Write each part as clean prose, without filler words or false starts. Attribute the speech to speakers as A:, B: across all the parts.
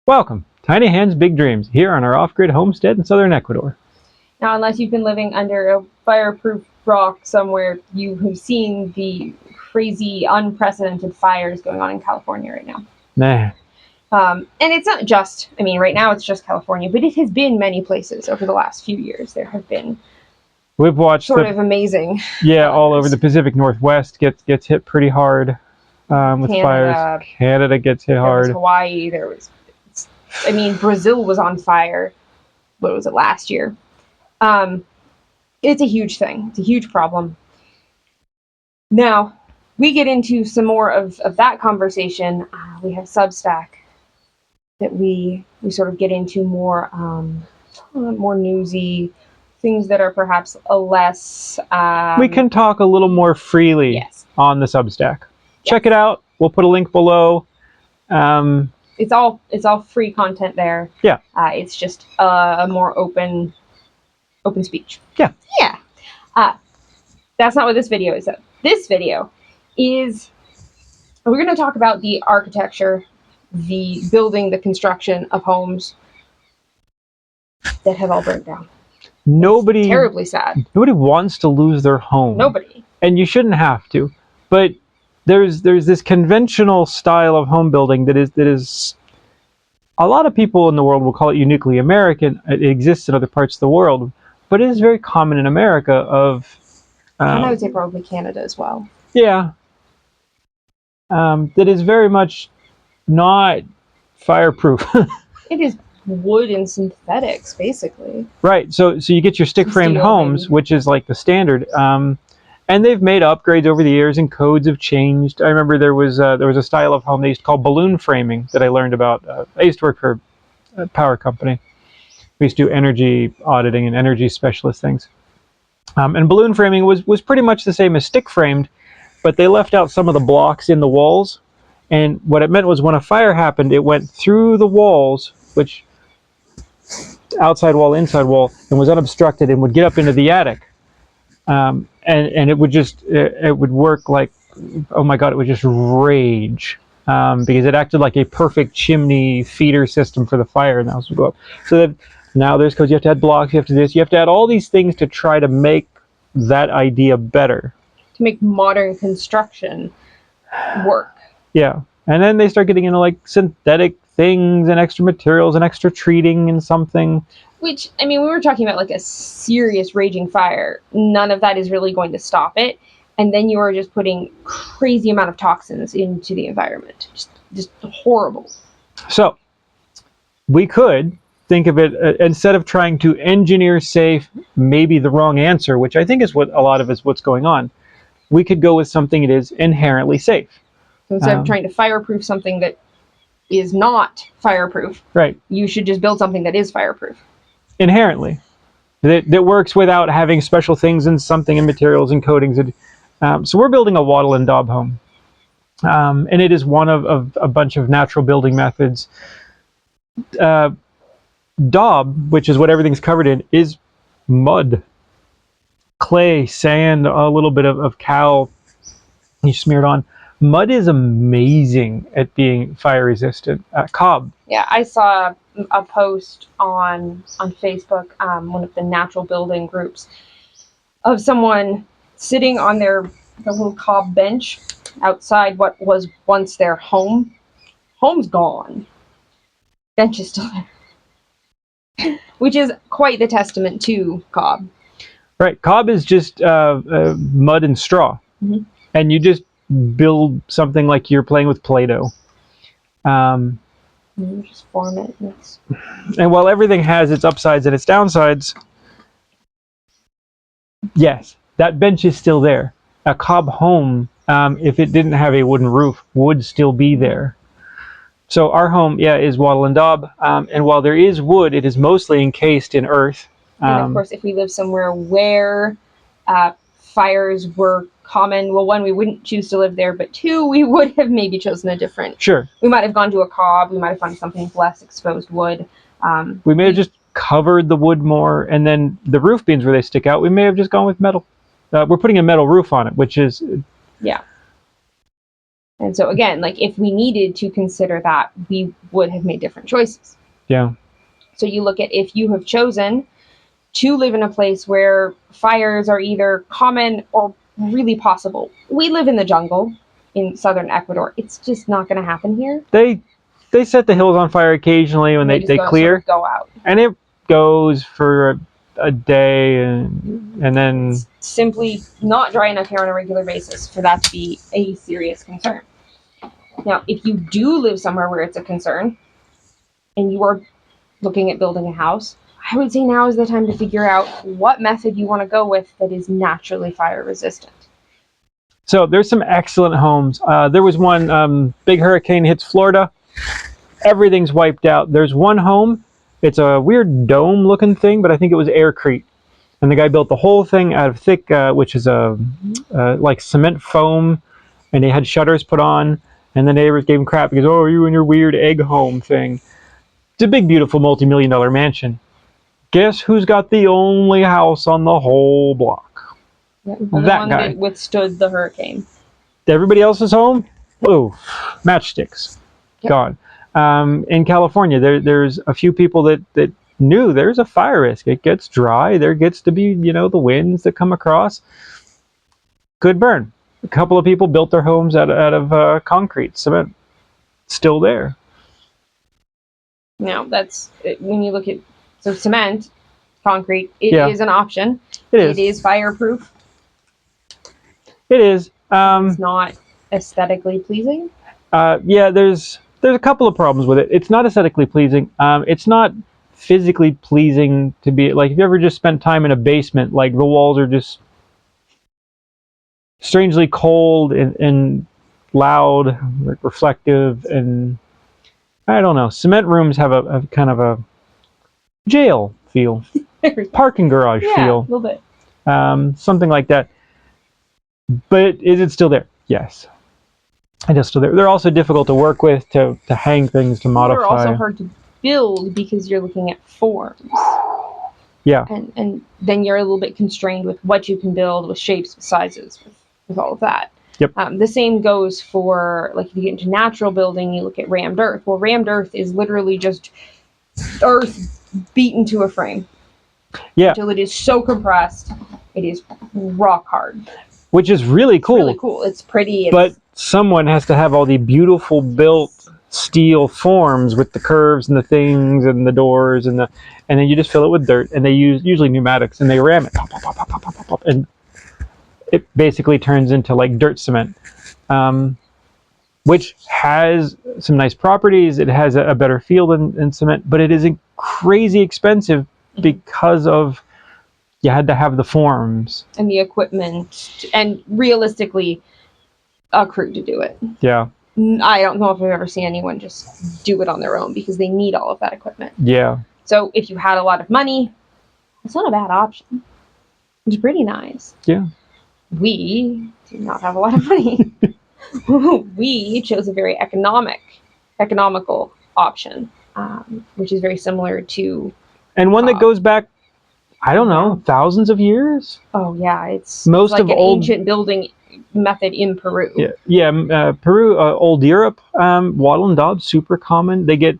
A: Welcome, Tiny Hands, Big Dreams, here on our off-grid homestead in southern Ecuador.
B: Now, unless you've been living under a fireproof rock somewhere, you have seen the crazy, unprecedented fires going on in California right now.
A: Nah.
B: And it's not just, right now it's just California, but it has been many places over the last few years. There have been
A: We've watched
B: sort of amazing
A: fires. All over the Pacific Northwest gets hit pretty hard with fires. Canada gets hit hard.
B: There was Hawaii, Brazil was on fire. What was it, last year? It's a huge thing. It's a huge problem. Now, we get into some more of that conversation. We have Substack that we sort of get into more newsy things that are perhaps a less...
A: we can talk a little more freely on the Substack. Check it out. We'll put a link below.
B: It's all free content there.
A: Yeah.
B: It's just a more open speech.
A: Yeah.
B: Yeah. That's not what this video is. This video is, we're going to talk about the architecture, the building, the construction of homes that have all burnt down.
A: It's
B: terribly sad.
A: Nobody wants to lose their home.
B: Nobody.
A: And you shouldn't have to. But there's this conventional style of home building that is a lot of people in the world will call it uniquely American. It exists in other parts of the world, but it is very common in America
B: and I would say probably Canada as well.
A: Yeah. That is very much not fireproof.
B: It is wood and synthetics, basically.
A: Right. So you get your stick framed homes, which is like the standard. And they've made upgrades over the years, and codes have changed. I remember there was a style of home they used to call balloon framing that I learned about. I used to work for a power company. We used to do energy auditing and energy specialist things. And balloon framing was pretty much the same as stick framed, but they left out some of the blocks in the walls. And what it meant was when a fire happened, it went through the walls, which outside wall, inside wall, and was unobstructed, and would get up into the attic. And it would work like, oh my God, it would just rage because it acted like a perfect chimney feeder system for the fire, and the house would go up. So that now there's codes. You have to add blocks. You have to do this. You have to add all these things to try to make that idea better.
B: To make modern construction work.
A: Yeah, and then they start getting into like synthetic things and extra materials and extra treating and something.
B: Which, we were talking about like a serious raging fire. None of that is really going to stop it. And then you are just putting crazy amount of toxins into the environment. Just horrible.
A: So we could think of it, instead of trying to engineer safe, maybe the wrong answer, which I think is what a lot of what's going on, we could go with something that is inherently safe.
B: So instead of trying to fireproof something that is not fireproof,
A: right,
B: you should just build something that is fireproof.
A: Inherently. That works without having special things and something and materials and coatings. So we're building a wattle and daub home. And it is one of a bunch of natural building methods. Daub, which is what everything's covered in, is mud, clay, sand, a little bit of cow you smeared on. Mud is amazing at being fire resistant. Cob.
B: Yeah, I saw a post on Facebook, one of the natural building groups, of someone sitting on their little cob bench outside what was once their home. Home's gone. Bench is still there. Which is quite the testament to cob.
A: Right. Cob is just mud and straw.
B: Mm-hmm.
A: And you just build something like you're playing with Play-Doh.
B: You just form it.
A: And while everything has its upsides and its downsides, yes, that bench is still there. A cob home, if it didn't have a wooden roof, would still be there. So our home, is wattle and daub. And while there is wood, it is mostly encased in earth.
B: And of course, if we live somewhere where fires were common, well, one, we wouldn't choose to live there, but two, we would have maybe chosen a different.
A: Sure.
B: We might have gone to a cob. We might have found something with less exposed wood.
A: We may have just covered the wood more, and then the roof beams where they stick out, we may have just gone with metal. We're putting a metal roof on it, which is...
B: Yeah. And so again, like if we needed to consider that, we would have made different choices.
A: Yeah.
B: So you look at if you have chosen to live in a place where fires are either common or really possible. We live in the jungle in southern Ecuador. It's just not going to happen here.
A: They set the hills on fire occasionally when they clear,
B: sort of go out,
A: and it goes for a day, and then
B: it's simply not dry enough here on a regular basis for that to be a serious concern. Now, if you do live somewhere where it's a concern, and you are looking at building a house, I would say now is the time to figure out what method you want to go with that is naturally fire resistant.
A: So there's some excellent homes. There was one big hurricane hits Florida. Everything's wiped out. There's one home. It's a weird dome-looking thing, but I think it was aircrete. And the guy built the whole thing out of thick, which is like cement foam, and they had shutters put on. And the neighbors gave him crap because, oh, you and your weird egg home thing. It's a big, beautiful, multi-million-dollar mansion. Guess who's got the only house on the whole block?
B: Yeah, the
A: that
B: one
A: guy
B: that withstood the hurricane.
A: Everybody else's home, oh, matchsticks,
B: Yep.
A: gone. In California, there's a few people that knew there's a fire risk. It gets dry. There gets to be, the winds that come across. Could burn. A couple of people built their homes out of concrete, cement. Still there.
B: Now, that's when you look at cement, concrete. It
A: Yeah.
B: is an option.
A: It is.
B: It is fireproof.
A: It is.
B: It's not aesthetically pleasing.
A: Yeah, there's a couple of problems with it. It's not aesthetically pleasing. It's not physically pleasing to be, like, if you ever just spent time in a basement, like the walls are just strangely cold and loud, reflective, and I don't know. Cement rooms have a kind of a jail feel, parking garage
B: Yeah, a
A: feel,
B: little bit.
A: something like that. But is it still there? Yes. It is still there. They're also difficult to work with, to hang things, to modify.
B: They're also hard to build because you're looking at forms.
A: Yeah.
B: And then you're a little bit constrained with what you can build, with shapes, with sizes, with all of that.
A: Yep.
B: The same goes for, like, if you get into natural building, you look at rammed earth. Well, rammed earth is literally just earth beaten to a frame.
A: Yeah.
B: Until it is so compressed, it is rock hard.
A: Which is really cool.
B: It's really cool. It's pretty.
A: But someone has to have all the beautiful built steel forms with the curves and the things and the doors and then you just fill it with dirt, and they use usually pneumatics, and they ram it, pop, pop, pop, pop, pop, pop, pop, and it basically turns into like dirt cement, which has some nice properties. It has a better feel than cement, but it is crazy expensive because of you had to have the forms
B: and the equipment, and realistically, a crew to do it.
A: Yeah.
B: I don't know if I've ever seen anyone just do it on their own because they need all of that equipment.
A: Yeah.
B: So if you had a lot of money, it's not a bad option. It's pretty nice.
A: Yeah.
B: We do not have a lot of money. We chose a very economical option, which is very similar to...
A: And one that goes back, I don't know, thousands of years?
B: Oh, yeah. It's
A: Most
B: like
A: of
B: an
A: old
B: ancient building method in Peru.
A: Yeah. Peru, old Europe, wattle and daub, super common. They get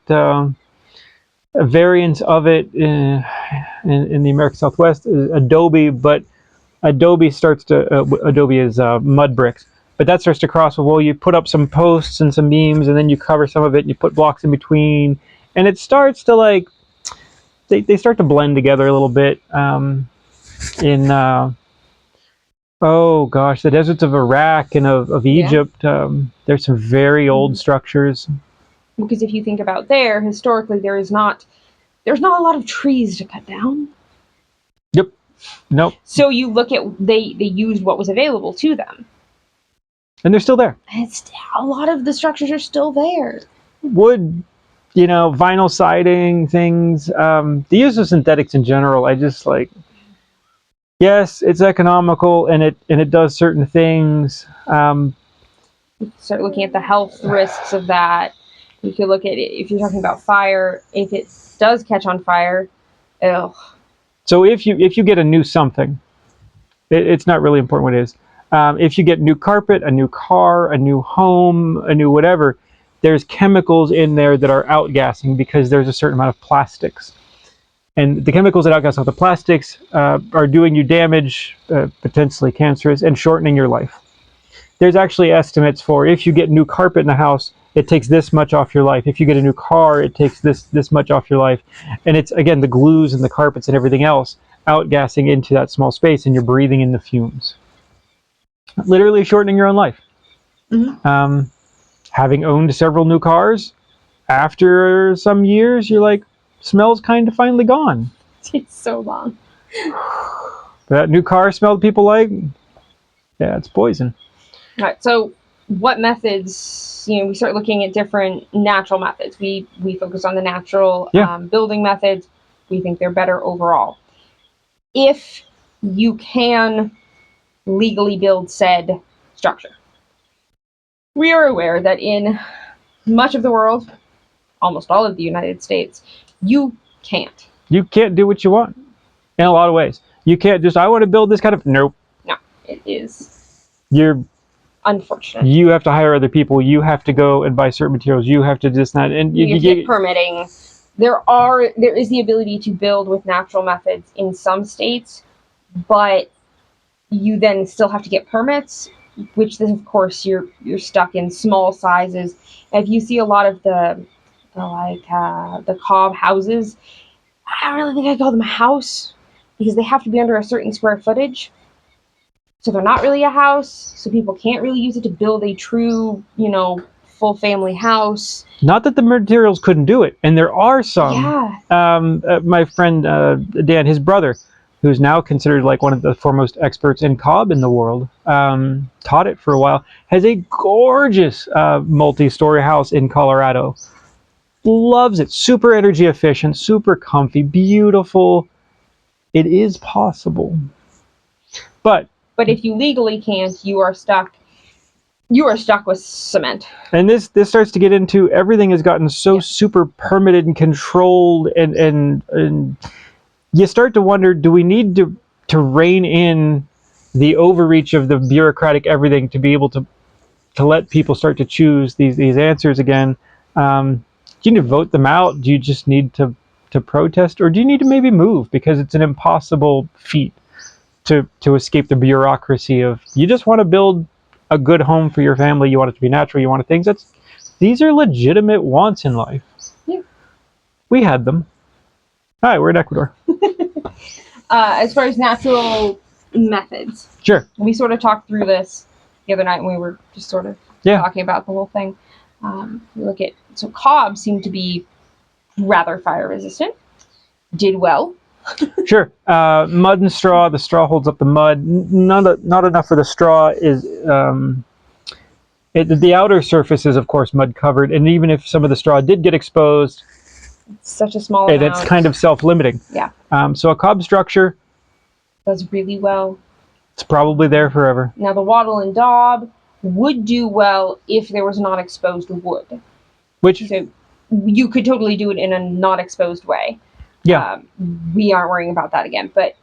A: variants of it in the American Southwest, adobe, but adobe is mud bricks. But that starts to cross with, well, you put up some posts and some beams, and then you cover some of it, and you put blocks in between, and it starts to, like, they start to blend together a little bit. Oh gosh, the deserts of Iraq and of Egypt, there's some very old structures.
B: Because if you think about there, historically, there's not a lot of trees to cut down.
A: Yep. Nope.
B: So you look at, they used what was available to them.
A: And they're still there.
B: A lot of the structures are still there.
A: Wood, vinyl siding, things. The use of synthetics in general, I just like... Yes, it's economical, and it does certain things.
B: Start looking at the health risks of that. You could look at it if you're talking about fire. If it does catch on fire, ugh.
A: So if you get a new something, it's not really important what it is. If you get new carpet, a new car, a new home, a new whatever, there's chemicals in there that are outgassing because there's a certain amount of plastics. And the chemicals that outgas off the plastics are doing you damage, potentially cancerous, and shortening your life. There's actually estimates for if you get new carpet in the house, it takes this much off your life. If you get a new car, it takes this much off your life. And it's, again, the glues and the carpets and everything else outgassing into that small space, and you're breathing in the fumes. Literally shortening your own life. Mm-hmm. Having owned several new cars, after some years, you're like, smell's kind of finally gone.
B: It's so long.
A: That new car smell people like, yeah, it's poison.
B: All right, so what methods, we start looking at different natural methods. We focus on the natural building methods. We think they're better overall. If you can legally build said structure. We are aware that in much of the world, almost all of the United States, you can't.
A: You can't do what you want in a lot of ways. You can't just, I want to build this kind of, nope.
B: No, it is.
A: You're
B: unfortunate.
A: You have to hire other people. You have to go and buy certain materials. You have to this and that. And
B: you get permitting. There is the ability to build with natural methods in some states, but you then still have to get permits, which then of course you're stuck in small sizes. And if you see a lot of the cob houses, I don't really think I'd call them a house because they have to be under a certain square footage. So they're not really a house, so people can't really use it to build a true, full family house.
A: Not that the materials couldn't do it, and there are some.
B: Yeah.
A: My friend Dan, his brother, who's now considered like one of the foremost experts in cob in the world, taught it for a while, has a gorgeous multi-story house in Colorado. Loves it. Super energy efficient, super comfy, beautiful. It is possible. But
B: if you legally can't, you are stuck with cement.
A: And this starts to get into everything has gotten so super permitted and controlled, and you start to wonder, do we need to rein in the overreach of the bureaucratic everything to be able to let people start to choose these answers again? Do you need to vote them out? Do you just need to protest, or do you need to maybe move because it's an impossible feat to escape the bureaucracy of, you just want to build a good home for your family, you want it to be natural, you want things these are legitimate wants in life.
B: Yeah.
A: We had them. Hi, we're in Ecuador.
B: As far as natural methods.
A: Sure.
B: We sort of talked through this the other night when we were just sort of talking about the whole thing. So cob seemed to be rather fire resistant. Did well.
A: Sure. Mud and straw. The straw holds up the mud. Not enough for the straw is. The outer surface is, of course, mud covered, and even if some of the straw did get exposed,
B: it's such a small amount.
A: It's kind of self-limiting.
B: Yeah.
A: So a cob structure
B: does really well.
A: It's probably there forever.
B: Now the wattle and daub would do well if there was not exposed wood. So you could totally do it in a not exposed way.
A: Yeah.
B: We aren't worrying about that again. But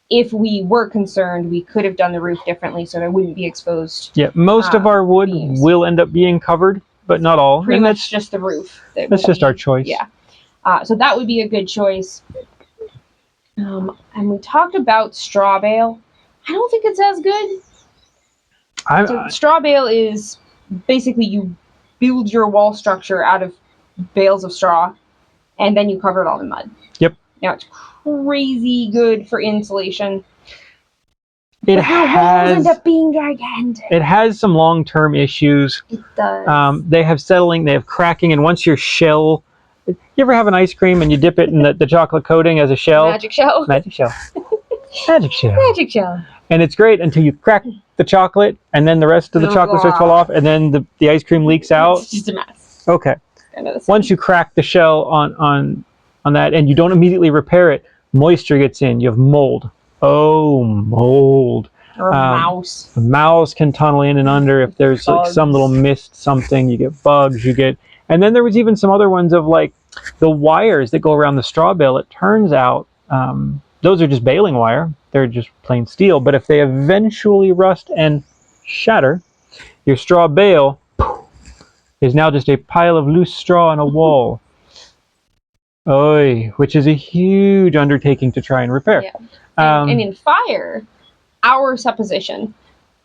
B: if we were concerned, we could have done the roof differently so there wouldn't be exposed.
A: Yeah, most of our wood
B: beams
A: will end up being covered, but not all.
B: Pretty much just the roof.
A: That's just our choice.
B: Yeah. So that would be a good choice. And we talked about strawbale. I don't think it's as good. Strawbale is basically you build your wall structure out of bales of straw, and then you cover it all in mud.
A: Yep.
B: Now it's crazy good for insulation.
A: It
B: walls end up being gigantic.
A: It has some long-term issues.
B: It does.
A: They have settling, they have cracking, and once your shell... You ever have an ice cream and you dip it in the chocolate coating as a shell?
B: Magic shell.
A: Magic shell. Magic shell.
B: Magic shell.
A: And it's great until you crack the chocolate, and then the rest of the chocolate starts to fall off, and then the ice cream leaks out.
B: It's just a mess.
A: Okay. Once you crack the shell on that, and you don't immediately repair it, moisture gets in. You have mold. Oh, mold.
B: Or a mouse.
A: A mouse can tunnel in and under if there's like some little mist, something. You get bugs. And then there was even some other ones of like the wires that go around the straw bale. It turns out those are just baling wire. They're just plain steel. But if they eventually rust and shatter, your straw bale is now just a pile of loose straw on a wall. Oy, which is a huge undertaking to try and repair.
B: Yeah. And in fire, our supposition,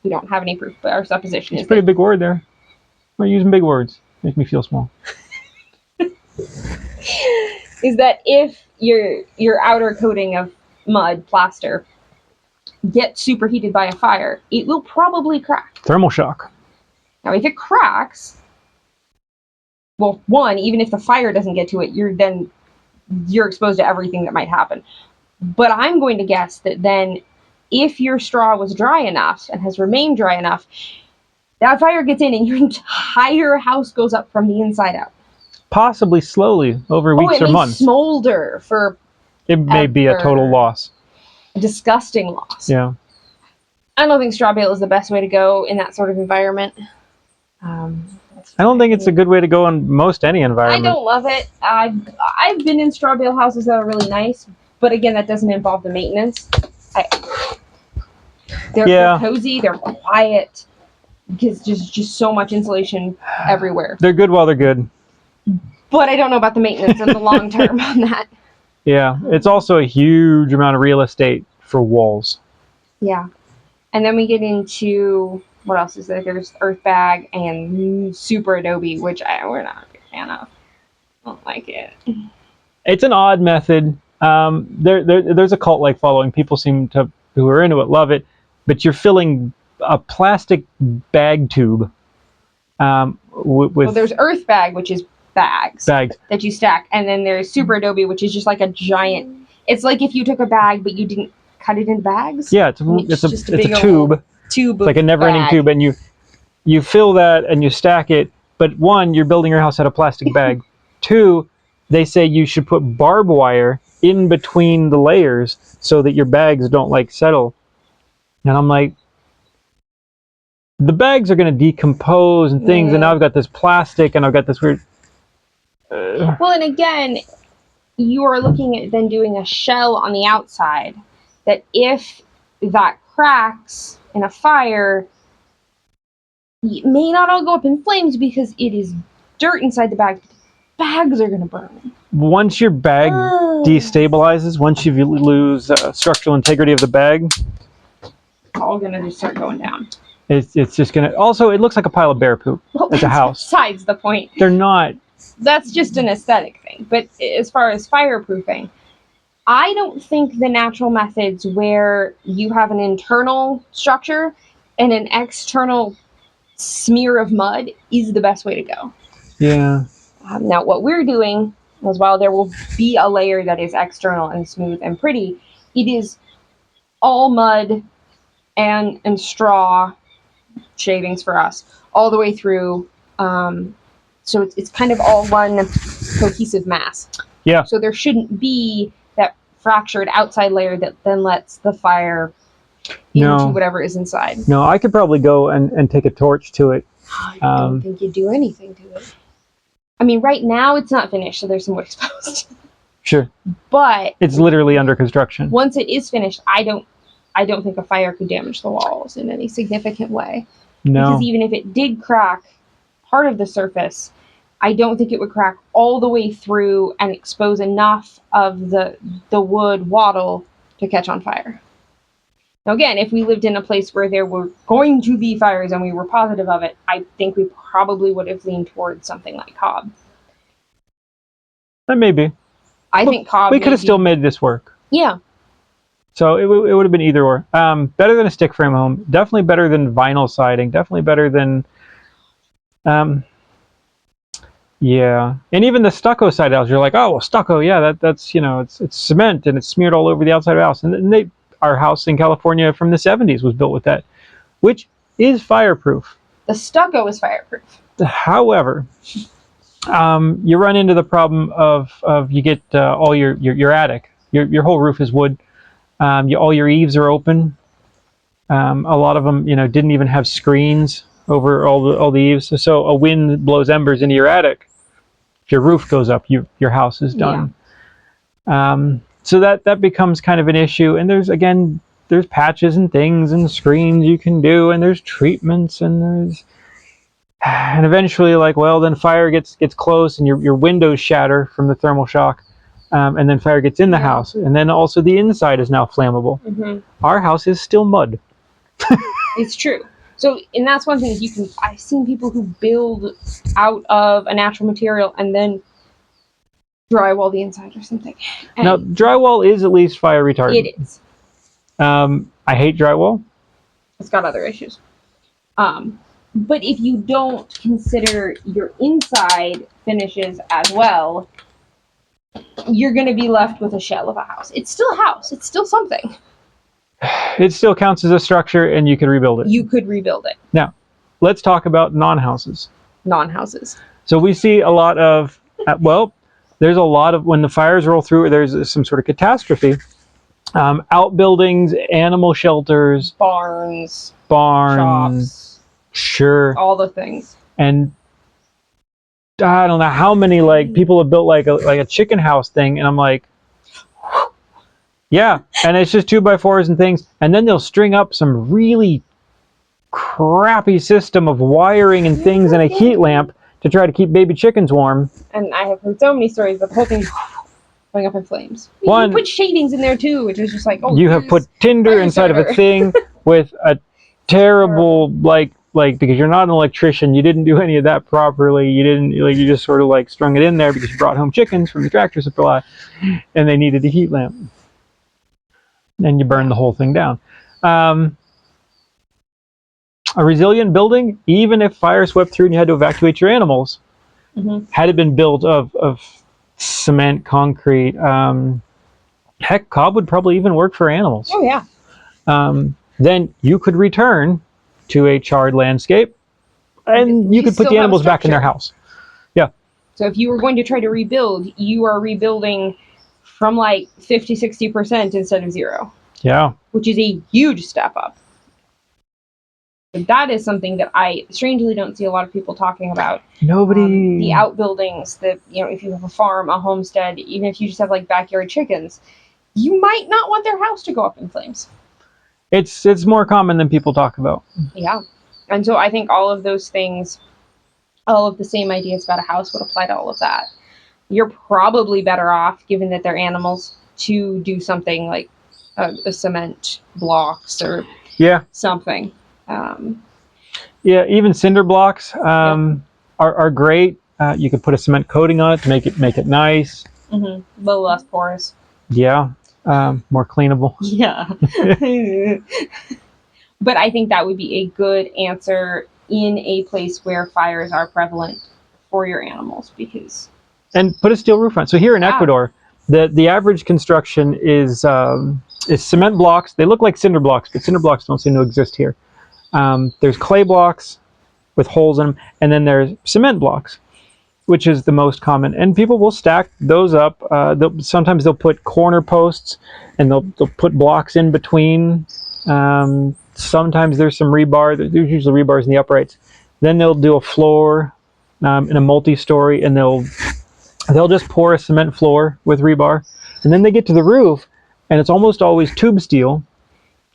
B: we don't have any proof, but our supposition
A: it's
B: is
A: a pretty big word there. We're using big words. Make me feel small.
B: is that if your outer coating of mud, plaster, gets superheated by a fire, it will probably crack.
A: Thermal shock.
B: Now, if it cracks, well, one, even if the fire doesn't get to it, you're exposed to everything that might happen. But I'm going to guess that then, if your straw was dry enough and has remained dry enough, that fire gets in and your entire house goes up from the inside out.
A: Possibly slowly over weeks or months.
B: It may smolder for.
A: It may be a total loss.
B: A disgusting loss.
A: Yeah.
B: I don't think straw bale is the best way to go in that sort of environment.
A: I don't think it's a good way to go in most any environment.
B: I don't love it. I've been in straw bale houses that are really nice, but again, that doesn't involve the maintenance. They're cozy, they're quiet, because just so much insulation everywhere.
A: They're good while they're good.
B: But I don't know about the maintenance in the long term on that.
A: Yeah, it's also a huge amount of real estate for walls.
B: Yeah. And then we get into, what else is there? There's earth bag and super adobe, which we're not a big fan of. I don't like it.
A: It's an odd method. There's a cult-like following. People who are into it love it, but you're filling a plastic bag tube with...
B: Well, there's earth bag, which is bags that you stack, and then there's super adobe, which is just like a giant... It's like if you took a bag, but you didn't cut it in bags.
A: Yeah, it's a tube.
B: Tube
A: like a never-ending tube, and you fill that and you stack it. But one, you're building your house out of plastic bag. Two, they say you should put barbed wire in between the layers so that your bags don't like settle. And I'm like, the bags are going to decompose and things, and now I've got this plastic and I've got this weird.
B: Well, and again, you are looking at then doing a shell on the outside that if that cracks in a fire, it may not all go up in flames because it is dirt inside the bag. Bags are going to burn.
A: Once your bag destabilizes, once you lose structural integrity of the bag,
B: it's all going to just start going down.
A: It's just going to... Also, it looks like a pile of bear poop.
B: Well,
A: it's a house.
B: Besides the point.
A: They're not...
B: That's just an aesthetic thing. But as far as fireproofing, I don't think the natural methods where you have an internal structure and an external smear of mud is the best way to go.
A: Yeah.
B: Now, what we're doing is, while there will be a layer that is external and smooth and pretty, it is all mud and straw shavings for us all the way through. So it's kind of all one cohesive mass.
A: Yeah.
B: So there shouldn't be that fractured outside layer that then lets the fire into whatever is inside.
A: No, I could probably go and take a torch to it.
B: I don't think you do anything to it. I mean, right now it's not finished, so there's some wood exposed.
A: Sure.
B: But
A: it's literally under construction.
B: Once it is finished, I don't think a fire could damage the walls in any significant way.
A: No.
B: Because even if it did crack part of the surface, I don't think it would crack all the way through and expose enough of the wood wattle to catch on fire. Now, again, if we lived in a place where there were going to be fires and we were positive of it, I think we probably would have leaned towards something like cob.
A: That may be.
B: I think cob.
A: We could have still made this work.
B: Yeah.
A: So it would have been either or. Better than a stick frame home. Definitely better than vinyl siding. Definitely better than... yeah. And even the stucco side house, you're like, oh, well, stucco, yeah, that's it's cement and it's smeared all over the outside of the house. And our house in California from the 70s was built with that, which is fireproof.
B: The stucco is fireproof.
A: However, you run into the problem of you get all your attic. Your whole roof is wood. All your eaves are open. A lot of them, didn't even have screens over all the eaves. So a wind blows embers into your attic. If your roof goes up, your house is done. Yeah. So that becomes kind of an issue. And there's patches and things and screens you can do, and there's treatments, and eventually, like, well, then fire gets close, and your windows shatter from the thermal shock, and then fire gets in the house, and then also the inside is now flammable. Our house is still mud.
B: It's true. So, and that's one thing I've seen people who build out of a natural material and then drywall the inside or something. And
A: now, drywall is at least fire retardant.
B: it is.
A: I hate drywall.
B: It's got other issues. But if you don't consider your inside finishes as well, you're going to be left with a shell of a house. It's still a house. It's still something.
A: It still counts as a structure, and you could rebuild it.
B: You could rebuild it.
A: Now, let's talk about non-houses.
B: Non-houses.
A: So we see a lot of, there's a lot of, when the fires roll through, there's some sort of catastrophe. Outbuildings, animal shelters,
B: Barns,
A: shops, sure,
B: all the things.
A: And I don't know how many people have built like a chicken house thing, and I'm like, yeah, and it's just 2x4s and things, and then they'll string up some really crappy system of wiring and things and a heat lamp to try to keep baby chickens warm.
B: And I have heard so many stories of the whole thing going up in flames. You put shavings in there too, which is just like, oh,
A: you have put tinder inside of a thing with a terrible because you're not an electrician, you didn't do any of that properly. You didn't you just sort of strung it in there because you brought home chickens from the tractor supply, and they needed a heat lamp, and you burned the whole thing down. A resilient building, even if fire swept through and you had to evacuate your animals, had it been built of cement, concrete, heck, cob would probably even work for animals.
B: Oh yeah.
A: Then you could return to a charred landscape, and you could put the animals back in their house. Yeah.
B: So if you were going to try to rebuild, you are rebuilding from 50-60% instead of 0.
A: Yeah.
B: Which is a huge step up. But that is something that I strangely don't see a lot of people talking about.
A: Nobody.
B: The outbuildings, if you have a farm, a homestead, even if you just have backyard chickens, you might not want their house to go up in flames.
A: It's more common than people talk about.
B: Yeah. And so I think all of those things, all of the same ideas about a house would apply to all of that. You're probably better off, given that they're animals, to do something like a cement blocks or something.
A: Even cinder blocks are great. You could put a cement coating on it to make it nice.
B: A little less porous.
A: Yeah. More cleanable.
B: Yeah. But I think that would be a good answer in a place where fires are prevalent for your animals,
A: and put a steel roof on. So here in Ecuador, the average construction is cement blocks. They look like cinder blocks, but cinder blocks don't seem to exist here. There's clay blocks with holes in them, and then there's cement blocks, which is the most common. And people will stack those up. Sometimes they'll put corner posts, and they'll put blocks in between. Sometimes there's some rebar. There's usually rebars in the uprights. Then they'll do a floor in a multi-story, and they'll just pour a cement floor with rebar. And then they get to the roof, and it's almost always tube steel.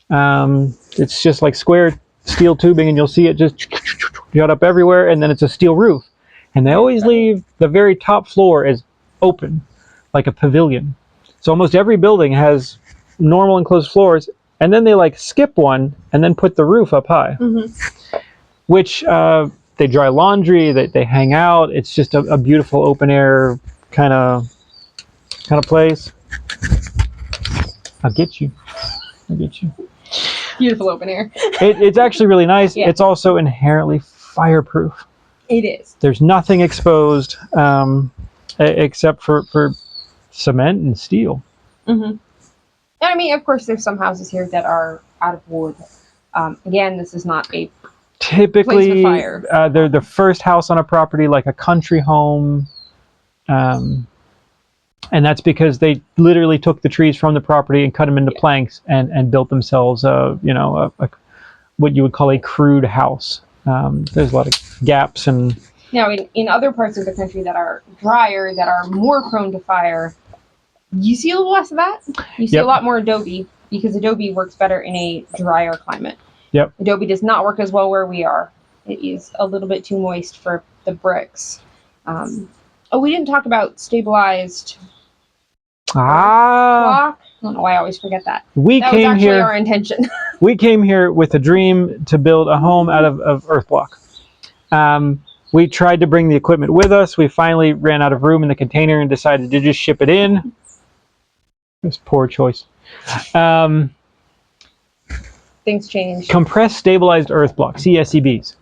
A: It's just like square steel tubing, and you'll see it just jut up everywhere, and then it's a steel roof. And they always leave the very top floor as open, like a pavilion. So almost every building has normal enclosed floors, and then they skip one and then put the roof up high, which they dry laundry, they hang out. It's just a beautiful open air kind of place. I'll get you.
B: Beautiful open air.
A: It's actually really nice. Yeah. It's also inherently fireproof.
B: It is.
A: There's nothing exposed except for cement and steel.
B: I mean, of course, there's some houses here that are out of wood. Again, this is not a
A: typically
B: place with fire.
A: They're the first house on a property, like a country home, and that's because they literally took the trees from the property and cut them into planks and built themselves what you would call a crude house. There's a lot of gaps and.
B: Now, in other parts of the country that are drier, that are more prone to fire, You see a little less of that. You see
A: Yep.
B: a lot more adobe because adobe works better in a drier climate.
A: Yep.
B: Adobe does not work as well where we are. It is a little bit too moist for the bricks. We didn't talk about stabilized block. I don't know why I always forget that.
A: We
B: That was
A: came
B: actually
A: here.
B: our intention.
A: We came here with a dream to build a home out of earthblock. We tried to bring the equipment with us. We finally ran out of room in the container and decided to just ship it in. It was a poor choice.
B: Things change.
A: Compressed stabilized earthblock, CSEBs.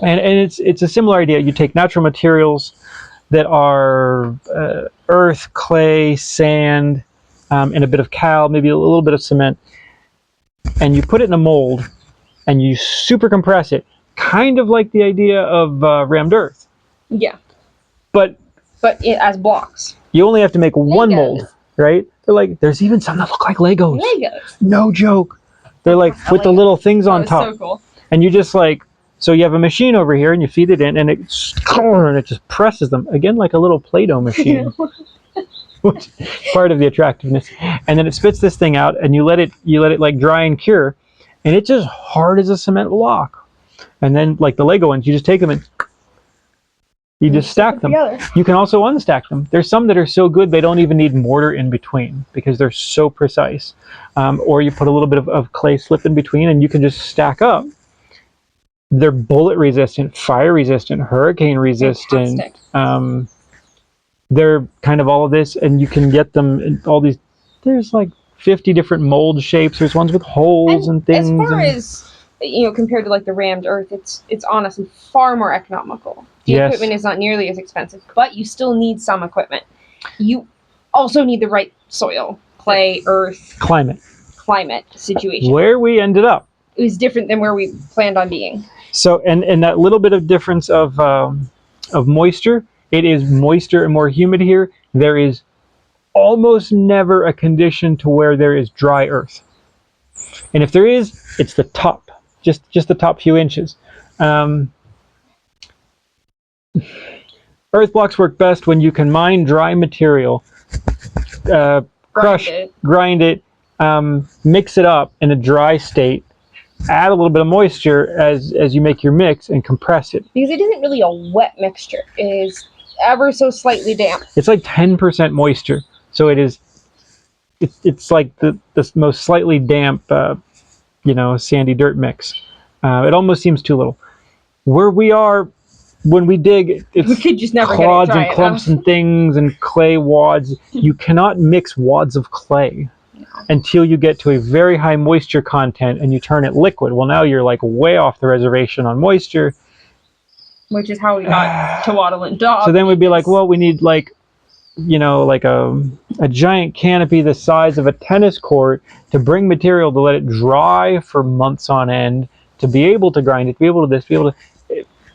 A: And it's a similar idea. You take natural materials that are earth, clay, sand, and a bit of cal, maybe a little bit of cement, and you put it in a mold and you super compress it, kind of like the idea of rammed earth.
B: Yeah.
A: But
B: As blocks.
A: you only have to make one
B: Legos.
A: mold, right? They're like, there's even some that look like Legos.
B: Legos.
A: No joke. They're like with the little things on
B: That was
A: top.
B: so cool.
A: And you just like, so you have a machine over here and you feed it in and it just presses them. Again, like a little Play-Doh machine. Which is part of the attractiveness. And then it spits this thing out and you let it like dry and cure. And it's just hard as a cement block. And then like the Lego ones, you just take them and you just stack them.
B: Together.
A: You can also unstack them. There's some that are so good they don't even need mortar in between because they're so precise. Or you put a little bit of clay slip in between and you can just stack up. They're bullet resistant, fire resistant, hurricane resistant.
B: Fantastic.
A: They're kind of all of this, and you can get them in all these. There's like 50 different mold shapes. There's ones with holes and things.
B: As far as compared to like the rammed earth, it's honestly far more economical. The equipment is not nearly as expensive, but you still need some equipment. You also need the right soil, clay, earth,
A: climate
B: situation.
A: Where we ended up,
B: it was different than where we planned on being.
A: So, and that little bit of difference of moisture, it is moister and more humid here. There is almost never a condition to where there is dry earth. And if there is, it's the top, just the top few inches. Earth blocks work best when you can mine dry material, grind it, mix it up in a dry state, add a little bit of moisture as you make your mix and compress it.
B: Because it isn't really a wet mixture. It is ever so slightly damp.
A: It's like 10% moisture. So it's like the most slightly damp, sandy dirt mix. It almost seems too little. Where we are, when we dig, it's
B: we could just never
A: clods
B: get it dry
A: and clumps and things and clay wads. You cannot mix wads of clay until you get to a very high moisture content and you turn it liquid. Well, now you're like way off the reservation on moisture.
B: Which is how we got to wattle and daub.
A: So then we'd be like, well, we need like a giant canopy the size of a tennis court to bring material to let it dry for months on end, to be able to grind it, to be able to this, be able to...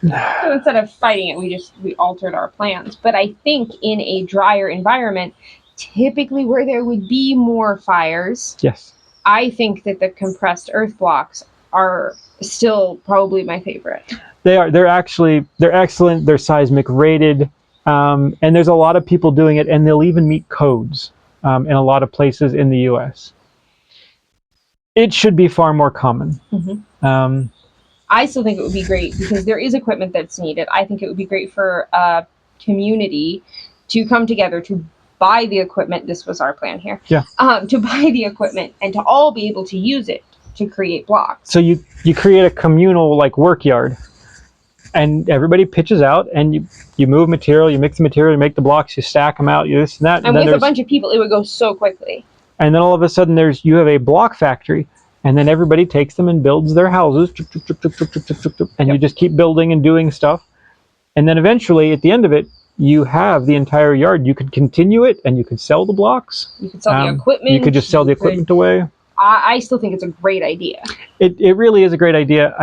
B: So instead of fighting it, we altered our plans. But I think in a drier environment, typically where there would be more fires,
A: Yes.
B: I think that the compressed earth blocks are still probably my favorite.
A: They are. They're excellent. They're seismic rated. And there's a lot of people doing it, and they'll even meet codes in a lot of places in the U.S. It should be far more common.
B: Mm-hmm. I still think it would be great because there is equipment that's needed. I think it would be great for a community to come together to buy the equipment. This was our plan here.
A: Yeah.
B: To buy the equipment and to all be able to use it to create blocks.
A: So you create a communal like work yard, and everybody pitches out, and you move material, you mix the material, you make the blocks, you stack them out, you this and that.
B: And with a bunch of people, it would go so quickly.
A: And then all of a sudden, you have a block factory. And then everybody takes them and builds their houses, and you just keep building and doing stuff. And then eventually, at the end of it, you have the entire yard. You could continue it, and you could sell the blocks.
B: You could sell the equipment.
A: You could just sell the equipment away.
B: I still think it's a great idea.
A: It really is a great idea.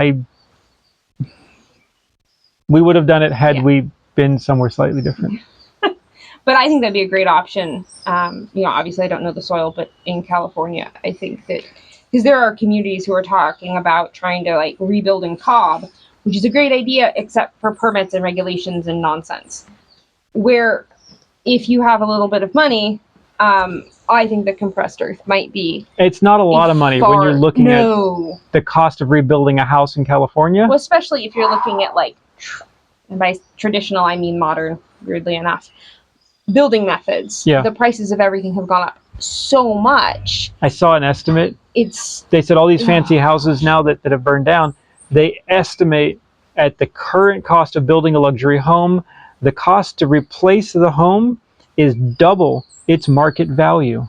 A: We would have done it had we been somewhere slightly different.
B: But I think that'd be a great option. Obviously I don't know the soil, but in California, I think that... Because there are communities who are talking about trying to like rebuild in Cobb, which is a great idea, except for permits and regulations and nonsense. Where if you have a little bit of money, I think the compressed earth might be.
A: It's not a lot of money when you're looking at the cost of rebuilding a house in California.
B: Well, especially if you're looking at, like, and by traditional I mean modern, weirdly enough, building methods.
A: Yeah.
B: The prices of everything have gone up so much.
A: I saw an estimate. They said all these fancy houses now that have burned down, they estimate at the current cost of building a luxury home, the cost to replace the home is double its market value.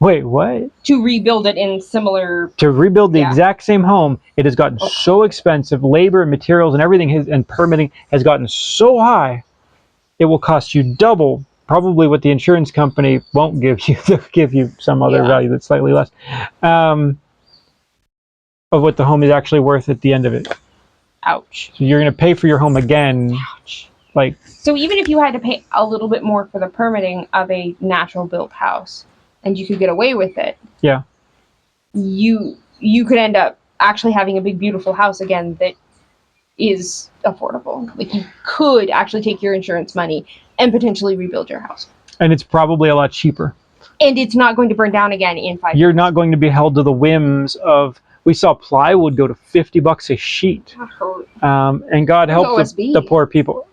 A: Wait, what?
B: To rebuild it in similar...
A: To rebuild the exact same home, it has gotten so expensive. Labor and materials and everything and permitting has gotten so high, it will cost you double probably what the insurance company won't give you. They'll give you some other value that's slightly less of what the home is actually worth at the end of it.
B: Ouch.
A: So you're going to pay for your home again.
B: Ouch.
A: Like,
B: so even if you had to pay a little bit more for the permitting of a natural built house and you could get away with it,
A: yeah,
B: you could end up actually having a big beautiful house again that is affordable. Like, you could actually take your insurance money and potentially rebuild your house.
A: And it's probably a lot cheaper.
B: And it's not going to burn down again in 5 years.
A: You're not going to be held to the whims of, we saw plywood go to $50 a sheet. And God help the poor people.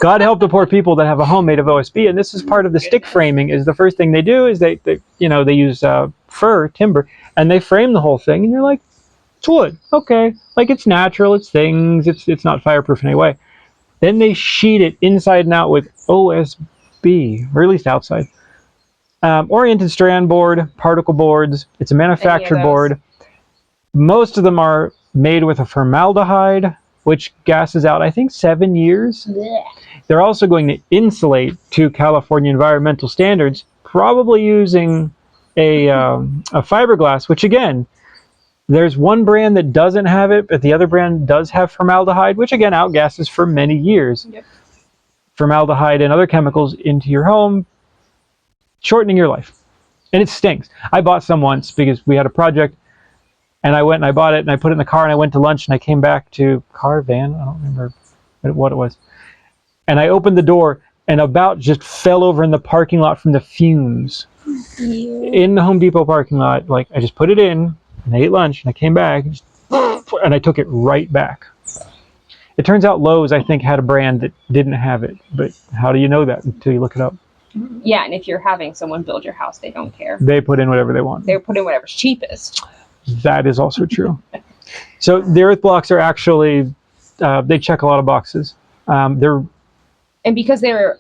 A: God help the poor people that have a home made of OSB. And this is part of the stick framing. Is the first thing they do is they use fir, timber, and they frame the whole thing. And you're like, it's wood, okay. Like, it's natural, it's things, it's not fireproof in any way. Then they sheet it inside and out with OSB, or at least outside. Oriented strand board, particle boards. It's a manufactured board. Most of them are made with a formaldehyde, which gasses out, I think, 7 years.
B: Blech.
A: They're also going to insulate to California environmental standards, probably using a fiberglass, which, again, there's one brand that doesn't have it, but the other brand does have formaldehyde, which, again, outgasses for many years. Yep. Formaldehyde and other chemicals into your home, shortening your life. And it stinks. I bought some once because we had a project, and I went and I bought it, and I put it in the car, and I went to lunch, and I came back to van, I don't remember what it was. And I opened the door, and about just fell over in the parking lot from the fumes. In the Home Depot parking lot. Like, I just put it in, and I ate lunch, and I came back, and I took it right back. It turns out Lowe's, I think, had a brand that didn't have it, but how do you know that until you look it up?
B: Yeah, and if you're having someone build your house, they don't care.
A: They put in whatever they want.
B: They put in whatever's cheapest.
A: That is also true. So the earth blocks are actually, they check a lot of boxes.
B: And because they're...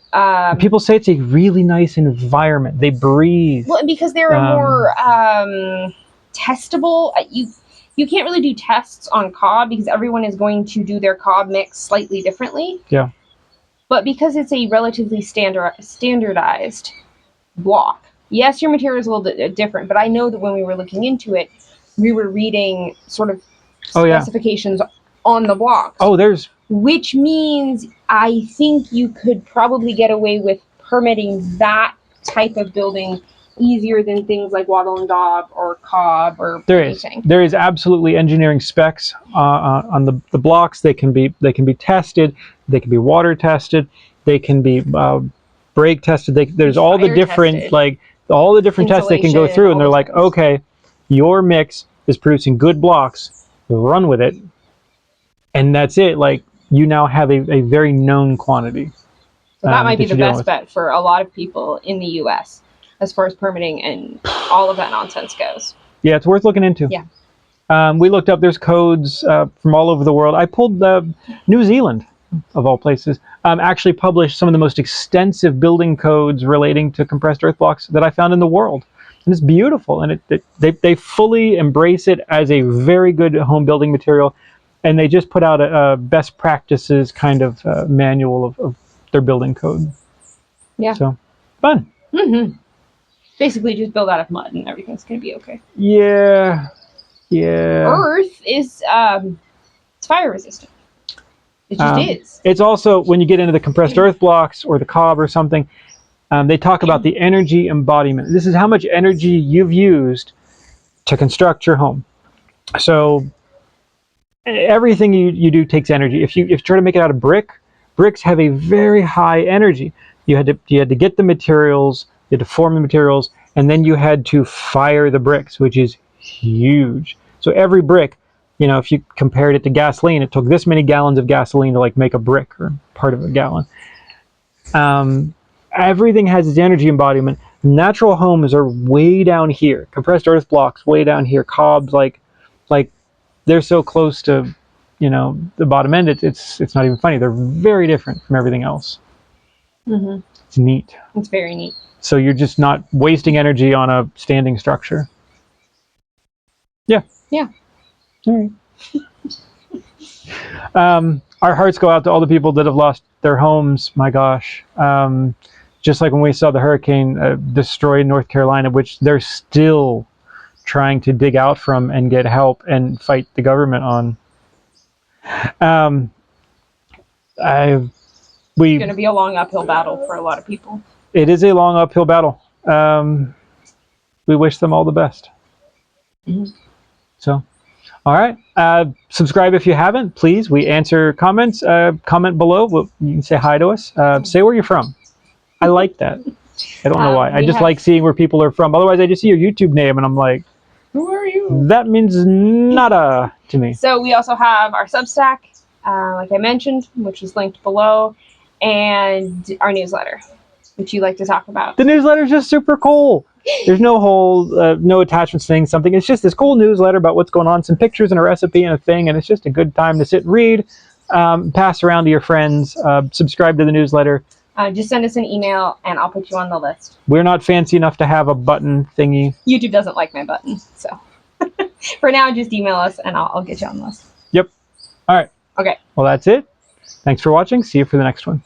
A: people say it's a really nice environment. They breathe.
B: Well, and because they're more testable. You can't really do tests on cob because everyone is going to do their cob mix slightly differently.
A: Yeah.
B: But because it's a relatively standardized block, yes, your material is a little bit different, but I know that when we were looking into it, we were reading sort of specifications on the blocks. Oh, which means I think you could probably get away with permitting that type of building easier than things like wattle and daub or cob or anything.
A: There is absolutely engineering specs on the blocks. They can be tested. They can be water tested. They can be break tested. There's all the different tested. All the different tests they can go through, and they're like, okay, your mix is producing good blocks. Run with it, and that's it. Like, you now have a very known quantity.
B: So that might be the best bet for a lot of people in the U.S. as far as permitting and all of that nonsense goes.
A: Yeah, it's worth looking into.
B: Yeah.
A: We looked up, there's codes from all over the world. I pulled New Zealand, of all places, actually published some of the most extensive building codes relating to compressed earth blocks that I found in the world. And it's beautiful, and they fully embrace it as a very good home building material. And they just put out a best practices kind of manual of their building code. Yeah. So, fun.
B: Mm-hmm. Basically, just build out of mud and everything's going to be okay.
A: Yeah. Yeah.
B: Earth is it's fire resistant. It just is.
A: It's also, when you get into the compressed earth blocks or the cob or something, they talk about the energy embodiment. This is how much energy you've used to construct your home. So everything you do takes energy. If you try to make it out of bricks have a very high energy. You had to get the materials, you had to form the materials, and then you had to fire the bricks, which is huge. So every brick, you know, if you compared it to gasoline, it took this many gallons of gasoline to like make a brick or part of a gallon. Everything has its energy embodiment. Natural homes are way down here. Compressed earth blocks way down here. Cobs, like they're so close to, you know, the bottom end. It's not even funny. They're very different from everything else.
B: Mm-hmm.
A: It's neat.
B: It's very neat.
A: So you're just not wasting energy on a standing structure. Yeah.
B: Yeah.
A: All right. Our hearts go out to all the people that have lost their homes. My gosh. Just like when we saw the hurricane destroy North Carolina, which they're still trying to dig out from and get help and fight the government on.
B: It's going to be a long uphill battle for a lot of people.
A: It is a long uphill battle. We wish them all the best.
B: Mm-hmm.
A: So, all right. Subscribe if you haven't, please. We answer comments. Comment below. You can say hi to us. Say where you're from. I like that. I don't know why. I just like seeing where people are from. Otherwise, I just see your YouTube name and I'm like,
B: who are you?
A: That means nada to me.
B: So we also have our Substack, like I mentioned, which is linked below, and our newsletter, which you like to talk about.
A: The newsletter is just super cool. There's no whole, no attachments thing, something. It's just this cool newsletter about what's going on, some pictures and a recipe and a thing, and it's just a good time to sit and read, pass around to your friends, subscribe to the newsletter.
B: Just send us an email, and I'll put you on the list.
A: We're not fancy enough to have a button thingy.
B: YouTube doesn't like my button, so for now, just email us, and I'll get you on the list.
A: Yep. All right.
B: Okay.
A: Well, that's it. Thanks for watching. See you for the next one.